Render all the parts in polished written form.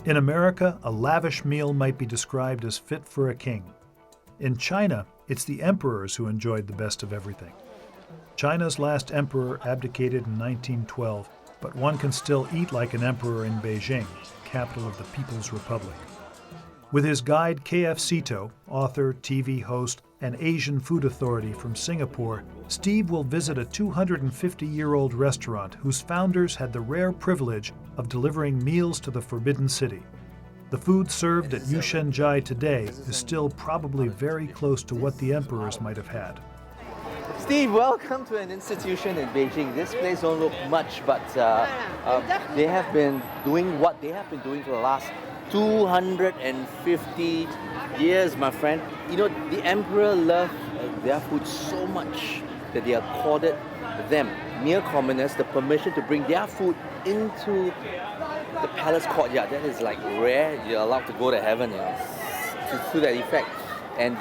In America, a lavish meal might be described as fit for a king. In China, it's the emperors who enjoyed the best of everything. China's last emperor abdicated in 1912, but one can still eat like an emperor in Beijing, capital of the People's Republic. With his guide KF Seetoh, author, TV host, and Asian food authority from Singapore, Steve will visit a 250-year-old restaurant whose founders had the rare privilege of delivering meals to the Forbidden City. The food served at Yushenjai today is still probably very close to what the emperors might have had. Steve, welcome to an institution in Beijing. This place don't look much, but they have been doing what they have been doing for the last 250 years, my friend. You know, the emperor loved their food so much that they accorded them, mere commoners, the permission to bring their food into the palace courtyard. That is like rare. You're allowed to go to heaven, you know, to that effect. And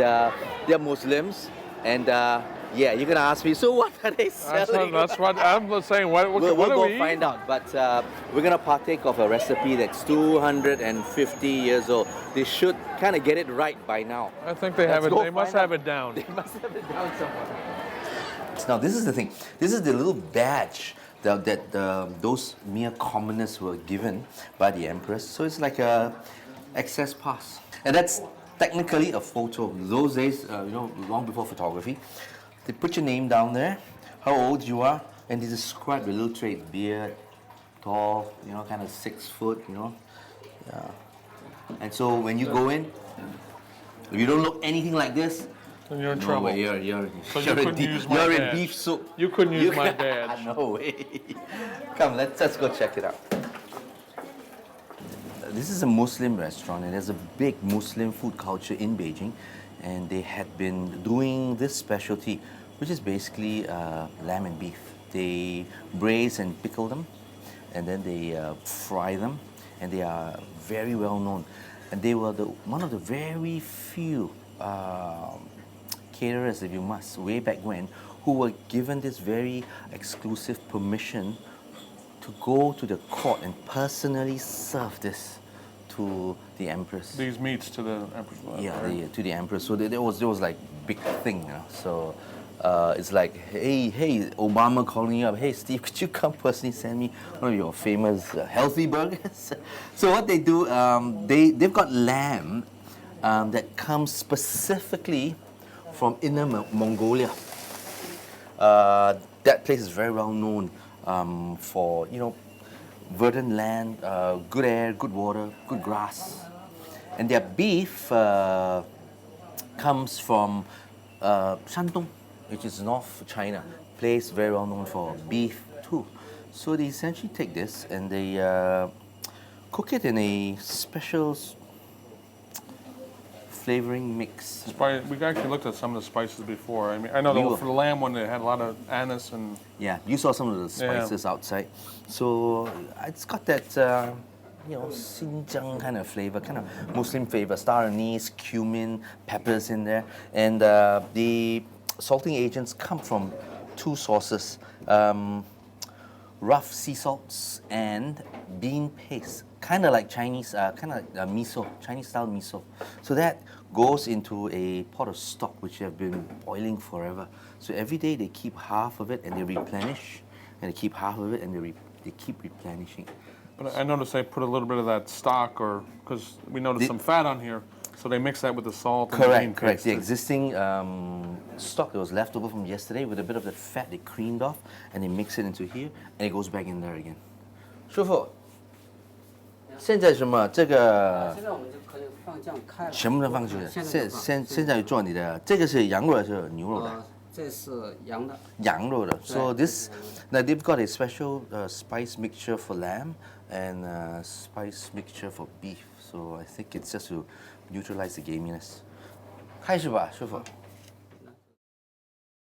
they're Muslims, and yeah, you're gonna ask me, so what are they selling? That's what I'm saying. What we'll do go we find out. But we're gonna partake of a recipe that's 250 years old. They should kind of get it right by now. I think they have it. They must have it down. They must have it down somewhere. Now this is the thing. This is the little badge that those mere commoners were given by the empress. So it's like a access pass, and that's technically a photo. Those days, you know, long before photography. They put your name down there, how old you are, and they describe the little trait: beard, tall, you know, kind of 6 foot, you know. Yeah. And so when you go in, if you don't look anything like this, then you're in no trouble. way, you're in beef soup. You couldn't use my badge. No way. Come, let's go check it out. This is a Muslim restaurant, and there's a big Muslim food culture in Beijing. And they had been doing this specialty, which is basically lamb and beef. They braise and pickle them, and then they fry them, and they are very well known. And they were one of the very few caterers, if you must, way back when, who were given this very exclusive permission to go to the court and personally serve this to the empress. These meats to the empress. Yeah, right? to the empress. So there was like big thing, you know. So it's like, hey, Obama calling you up. Hey, Steve, could you come personally send me one of your famous healthy burgers? So what they do, they've got lamb that comes specifically from Inner Mongolia. That place is very well known for, you know, verdant land, good air, good water, good grass. And their beef comes from Shandong, which is North China, place very well known for beef too. So they essentially take this and they cook it in a special flavoring mix. We actually looked at some of the spices before. I mean, I know for the lamb one, they had a lot of anise and... Yeah, you saw some of the spices outside. So it's got that, you know, Xinjiang kind of flavor, kind of Muslim flavor, star anise, cumin, peppers in there. And the salting agents come from 2 sources, rough sea salts and bean paste. Kind of like Chinese, miso, Chinese-style miso. So that goes into a pot of stock which have been boiling forever. So every day they keep half of it and they replenish, and they keep half of it and they keep replenishing. But I noticed they put a little bit of that stock, or because we noticed some fat on here, so they mix that with the salt. Correct. The existing stock that was left over from yesterday with a bit of the fat, they creamed off and they mix it into here, and it goes back in there again. 师傅，现在什么这个？现在我们就可以放酱开了。全部都放进去。现在做你的，这个是羊肉还是牛肉的？这是羊的。羊肉的。So this, now they've got a special spice mixture for lamb and spice mixture for beef. So I think it's just to neutralize the gaminess. 开始吧，师傅。